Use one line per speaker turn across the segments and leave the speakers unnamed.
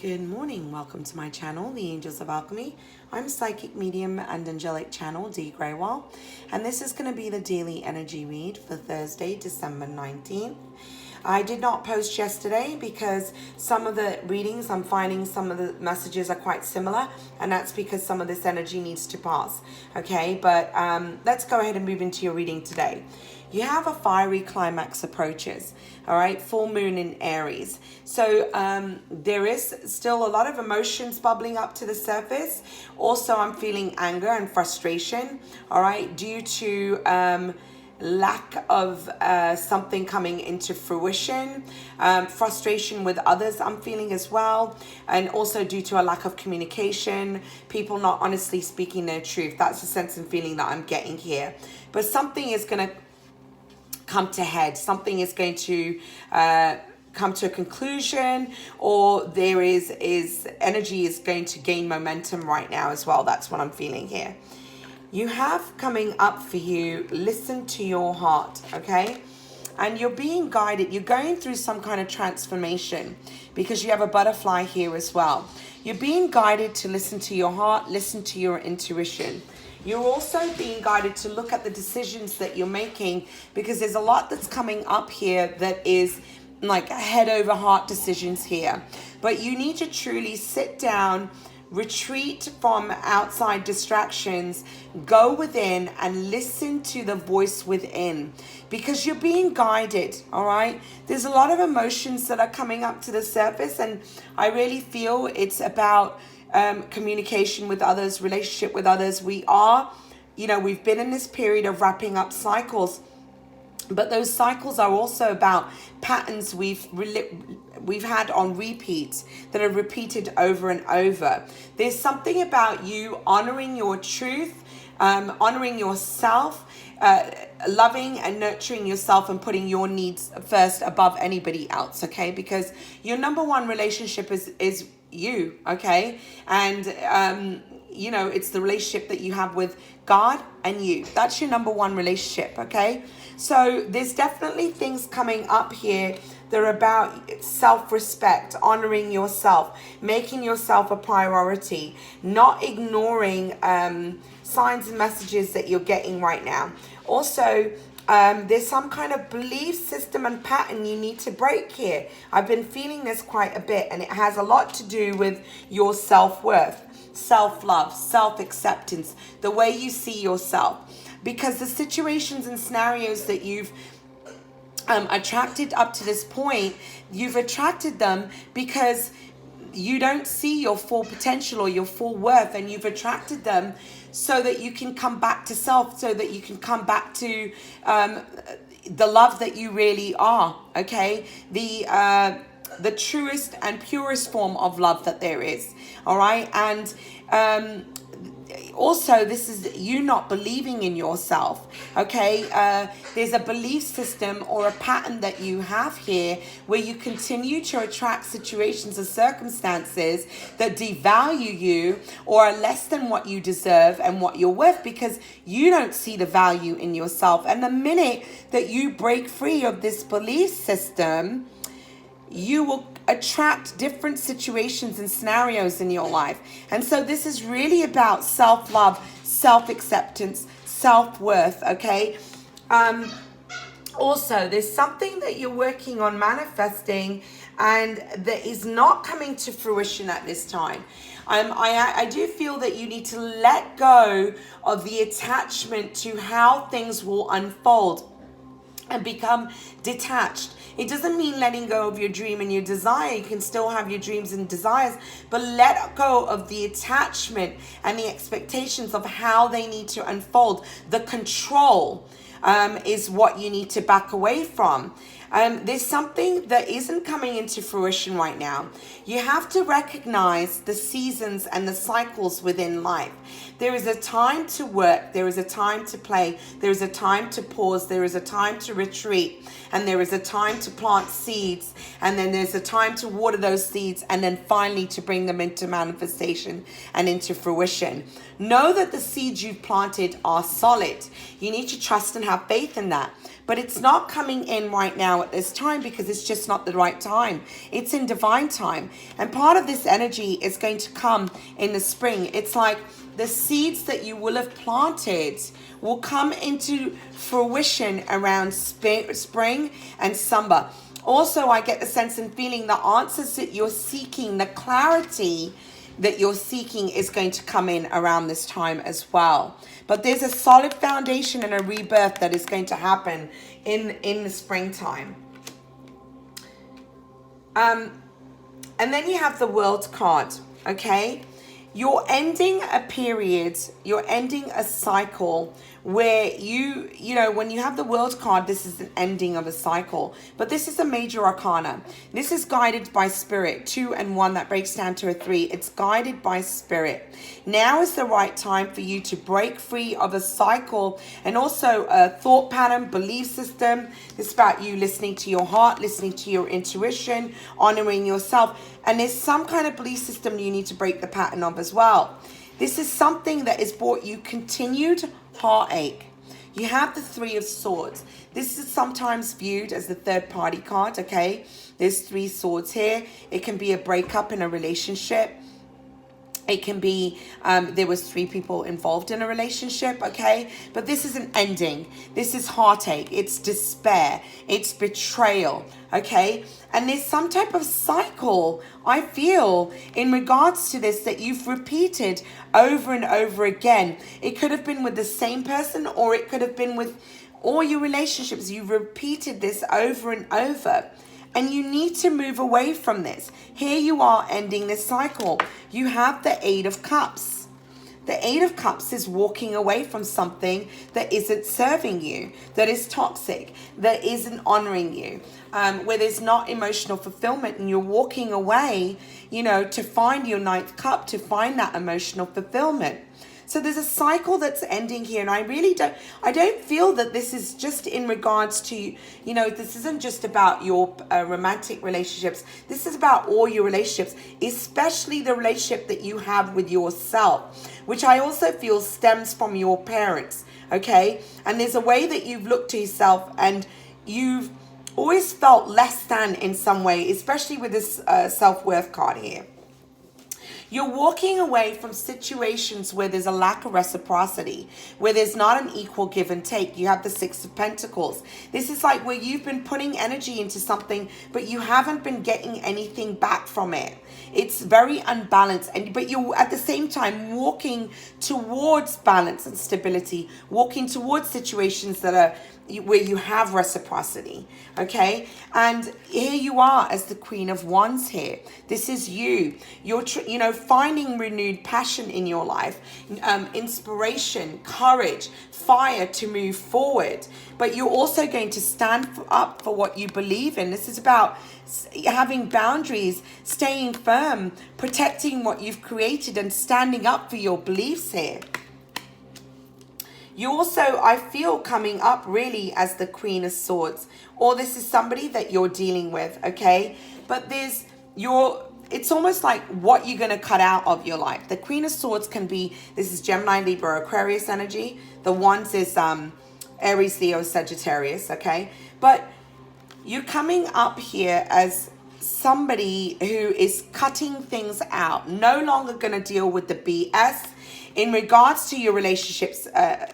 Good morning. Welcome to my channel, The Angels of Alchemy. I'm psychic medium and angelic channel Dee Graywall, and this is going to be the daily energy read for Thursday, December 19th. I did not post yesterday because some of the readings, I'm finding some of the messages are quite similar, and that's because some of this energy needs to pass. Okay, but let's go ahead and move into your reading today. You have a fiery climax approaches, all right, full moon in Aries. So there is still a lot of emotions bubbling up to the surface. Also, I'm feeling anger and frustration, all right, due to lack of something coming into fruition, frustration with others I'm feeling as well, and also due to a lack of communication, people not honestly speaking their truth. That's the sense and feeling that I'm getting here. But something is going to come to head, something is going to come to a conclusion, or there is energy is going to gain momentum right now as well. That's what I'm feeling here. You have coming up for you, listen to your heart, okay? And you're being guided. You're going through some kind of transformation because you have a butterfly here as well. You're being guided to listen to your heart, listen to your intuition. You're also being guided to look at the decisions that you're making because there's a lot that's coming up here that is like head over heart decisions here. But you need to truly sit down, retreat from outside distractions, go within and listen to the voice within because you're being guided, all right? There's a lot of emotions that are coming up to the surface, and I really feel it's about communication with others, relationship with others. We've been in this period of wrapping up cycles, but those cycles are also about patterns we've had on repeats that are repeated over and over. There's something about you honoring your truth, honoring yourself, loving and nurturing yourself and putting your needs first above anybody else, okay? Because your number one relationship is you, okay? And it's the relationship that you have with God and you. That's your number one relationship, okay? So there's definitely things coming up here that are about self-respect, honoring yourself, making yourself a priority, not ignoring signs and messages that you're getting right now. Also, there's some kind of belief system and pattern you need to break here. I've been feeling this quite a bit, and it has a lot to do with your self-worth, self-love, self-acceptance, the way you see yourself. Because the situations and scenarios that you've attracted up to this point, you've attracted them because you don't see your full potential or your full worth, and you've attracted them so that you can come back to self, so that you can come back to the love that you really are, okay? The truest and purest form of love that there is, all right? And also, this is you not believing in yourself, okay? There's a belief system or a pattern that you have here where you continue to attract situations or circumstances that devalue you or are less than what you deserve and what you're worth because you don't see the value in yourself. And the minute that you break free of this belief system, you will attract different situations and scenarios in your life. And so this is really about self-love, self-acceptance, self-worth, okay? Also, there's something that you're working on manifesting and that is not coming to fruition at this time. I do feel that you need to let go of the attachment to how things will unfold and become detached. It doesn't mean letting go of your dream and your desire. You can still have your dreams and desires, but let go of the attachment and the expectations of how they need to unfold. The control is what you need to back away from. There's something that isn't coming into fruition right now. You have to recognize the seasons and the cycles within life. There is a time to work. There is a time to play. There is a time to pause. There is a time to retreat. And there is a time to plant seeds. And then there's a time to water those seeds. And then finally to bring them into manifestation and into fruition. Know that the seeds you've planted are solid. You need to trust and have faith in that. but it's not coming in right now at this time because it's just not the right time. It's in divine time. And part of this energy is going to come in the spring. It's like the seeds that you will have planted will come into fruition around spring and summer. Also, I get the sense and feeling the answers that you're seeking, the clarity that you're seeking is going to come in around this time as well. But there's a solid foundation and a rebirth that is going to happen in the springtime. And then you have the World card, okay? You're ending a period, you're ending a cycle where you know, when you have the World card, this is an ending of a cycle. But this is a major arcana. This is guided by spirit. 2 and 1, that breaks down to a 3. It's guided by spirit. Now is the right time for you to break free of a cycle and also a thought pattern, belief system. It's about you listening to your heart, listening to your intuition, honoring yourself. And there's some kind of belief system you need to break the pattern of as well. This is something that has brought you continued heartache. You have the 3 of Swords. This is sometimes viewed as the third party card, okay? There's 3 swords here. It can be a breakup in a relationship. It can be there was 3 people involved in a relationship, okay? But this is an ending. This is heartache. It's despair. It's betrayal, okay? And there's some type of cycle, I feel, in regards to this that you've repeated over and over again. It could have been with the same person, or it could have been with all your relationships. You've repeated this over and over. And you need to move away from this. Here you are ending this cycle. You have the 8 of Cups. The 8 of Cups is walking away from something that isn't serving you, that is toxic, that isn't honoring you, where there's not emotional fulfillment, and you're walking away, you know, to find your 9th cup, to find that emotional fulfillment. So there's a cycle that's ending here, and I don't feel that this is just in regards to, you know, this isn't just about your romantic relationships. This is about all your relationships, especially the relationship that you have with yourself, which I also feel stems from your parents, okay? And there's a way that you've looked to yourself and you've always felt less than in some way, especially with this self-worth card here. You're walking away from situations where there's a lack of reciprocity, where there's not an equal give and take. You have the 6 of Pentacles. This is like where you've been putting energy into something, but you haven't been getting anything back from it. It's very unbalanced, but you're at the same time walking towards balance and stability, walking towards situations that are where you have reciprocity, okay? And here you are as the Queen of Wands here. This is you. You're, you know, finding renewed passion in your life, inspiration, courage, fire to move forward. But you're also going to stand up for what you believe in. This is about having boundaries, staying firm, protecting what you've created, and standing up for your beliefs here. You also, I feel, coming up really as the Queen of Swords, or this is somebody that you're dealing with, okay? But it's almost like what you're going to cut out of your life. The Queen of Swords can be, this is Gemini, Libra, Aquarius energy. The Wands is Aries, Leo, Sagittarius, okay? But you're coming up here as somebody who is cutting things out, no longer going to deal with the BS. In regards to your relationships,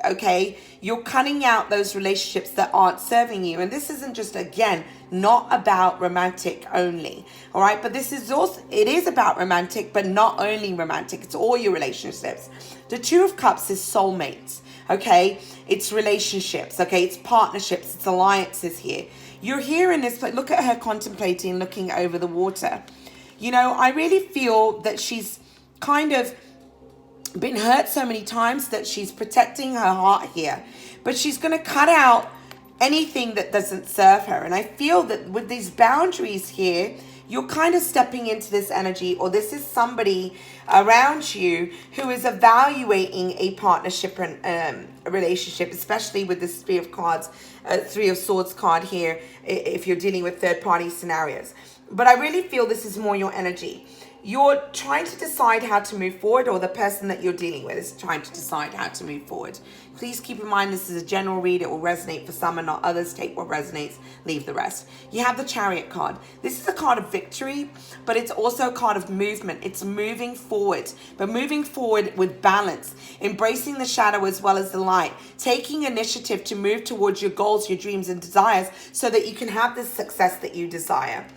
okay, you're cutting out those relationships that aren't serving you. And this isn't just, again, not about romantic only, all right? But this is also, it is about romantic, but not only romantic. It's all your relationships. The 2 of Cups is soulmates, okay? It's relationships, okay? It's partnerships, it's alliances here. You're here in this, but look at her contemplating, looking over the water. You know, I really feel that she's kind of been hurt so many times that she's protecting her heart here, but she's going to cut out anything that doesn't serve her. And I feel that with these boundaries here, you're kind of stepping into this energy, or this is somebody around you who is evaluating a partnership and a relationship, especially with this 3 of cards, 3 of Swords card here, if you're dealing with third party scenarios. but I really feel this is more your energy. You're trying to decide how to move forward, or the person that you're dealing with is trying to decide how to move forward. Please keep in mind this is a general read. It will resonate for some and not others. Take what resonates, leave the rest. You have the Chariot card. This is a card of victory, but it's also a card of movement. It's moving forward, but moving forward with balance, embracing the shadow as well as the light, taking initiative to move towards your goals, your dreams and desires so that you can have the success that you desire.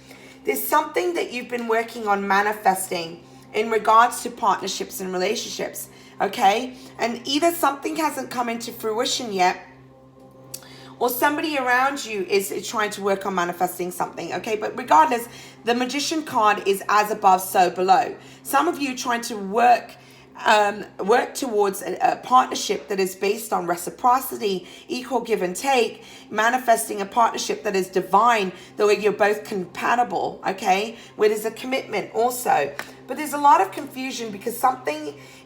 There's something that you've been working on manifesting in regards to partnerships and relationships, okay? And either something hasn't come into fruition yet, or somebody around you is trying to work on manifesting something, okay? But regardless, the Magician card is as above, so below. Some of you are trying to work towards a partnership that is based on reciprocity, equal give and take, manifesting a partnership that is divine, the way you're both compatible, okay, where there's a commitment also. But there's a lot of confusion because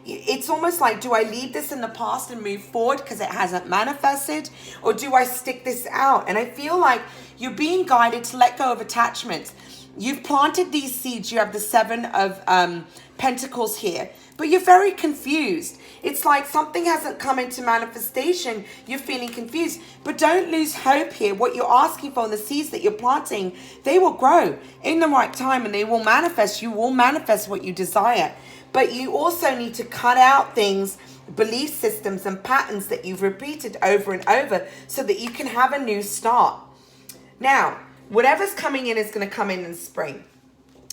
it's almost like, do I leave this in the past and move forward because it hasn't manifested, or do I stick this out? And I feel like you're being guided to let go of attachments. You've planted these seeds. You have the Seven of Pentacles here, but you're very confused. It's like something hasn't come into manifestation. You're feeling confused, but don't lose hope here. What you're asking for and the seeds that you're planting, they will grow in the right time and they will manifest. You will manifest what you desire, but you also need to cut out things, belief systems and patterns that you've repeated over and over so that you can have a new start. Now, whatever's coming in is going to come in spring.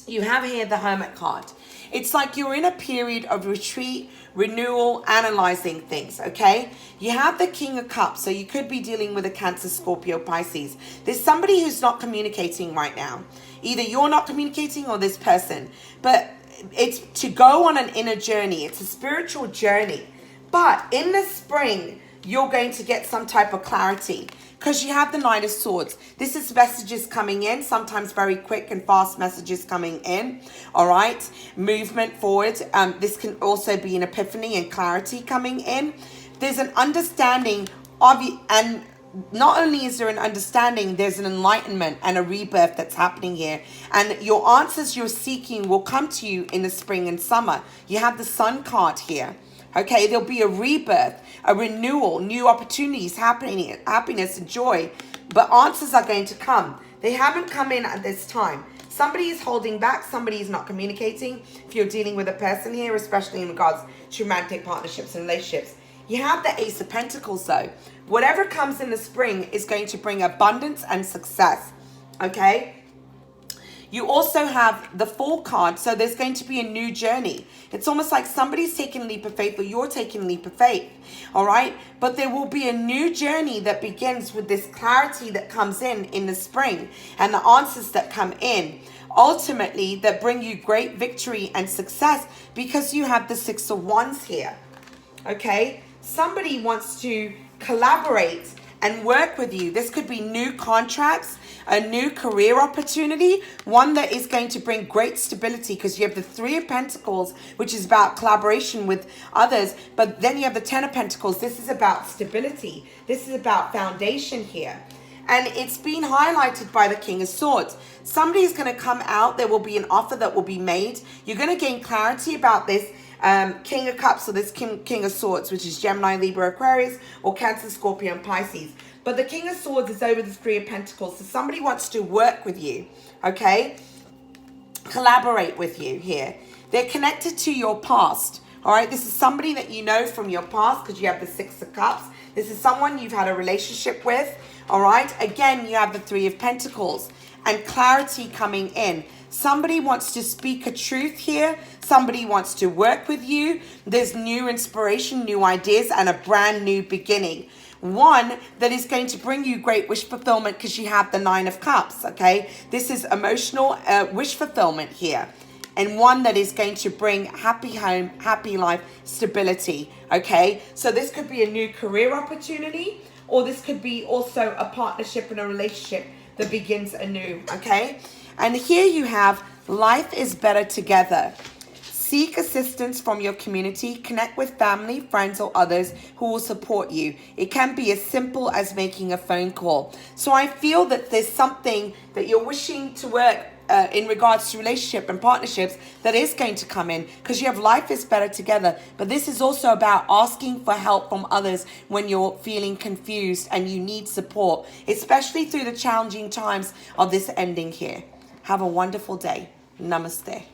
You have here the Hermit card. It's like you're in a period of retreat, renewal, analyzing things, okay? You have the King of Cups, so you could be dealing with a Cancer, Scorpio, Pisces. There's somebody who's not communicating right now. Either you're not communicating or this person. But it's to go on an inner journey. It's a spiritual journey. But in the spring, you're going to get some type of clarity, because you have the Knight of Swords. This is messages coming in, sometimes very quick and fast messages coming in, all right? Movement forward. This can also be an epiphany and clarity coming in. There's an understanding of you, and not only is there an understanding, there's an enlightenment and a rebirth that's happening here. And your answers you're seeking will come to you in the spring and summer. You have the Sun card here. Okay, there'll be a rebirth, a renewal, new opportunities happening, happiness and joy. But answers are going to come. They haven't come in at this time. Somebody is holding back. Somebody is not communicating. If you're dealing with a person here, especially in regards to romantic partnerships and relationships. You have the Ace of Pentacles though. Whatever comes in the spring is going to bring abundance and success. Okay? You also have the Fool card, so there's going to be a new journey. It's almost like somebody's taking a leap of faith or you're taking a leap of faith, all right? But there will be a new journey that begins with this clarity that comes in the spring and the answers that come in, ultimately that bring you great victory and success because you have the Six of Wands here, okay? Somebody wants to collaborate and work with you. This could be new contracts, a new career opportunity, one that is going to bring great stability because you have the Three of Pentacles, which is about collaboration with others. But then you have the Ten of Pentacles. This is about stability. This is about foundation here. And it's been highlighted by the King of Swords. Somebody is going to come out. There will be an offer that will be made. You're going to gain clarity about this King of Cups, or this King of Swords, which is Gemini, Libra, Aquarius, or Cancer, Scorpio, and Pisces. But the King of Swords is over the Three of Pentacles. So somebody wants to work with you, okay? Collaborate with you here. They're connected to your past, all right? This is somebody that you know from your past because you have the Six of Cups. This is someone you've had a relationship with, all right? Again, you have the Three of Pentacles and clarity coming in. Somebody wants to speak a truth here. Somebody wants to work with you. There's new inspiration, new ideas, and a brand new beginning. One that is going to bring you great wish fulfillment because you have the Nine of Cups, okay? This is emotional wish fulfillment here. And one that is going to bring happy home, happy life, stability, okay? So this could be a new career opportunity, or this could be also a partnership and a relationship that begins anew, okay? And here you have life is better together. Seek assistance from your community. Connect with family, friends, or others who will support you. It can be as simple as making a phone call. So I feel that there's something that you're wishing to work in regards to relationship and partnerships that is going to come in, because you have life is better together. But this is also about asking for help from others when you're feeling confused and you need support, especially through the challenging times of this ending here. Have a wonderful day. Namaste.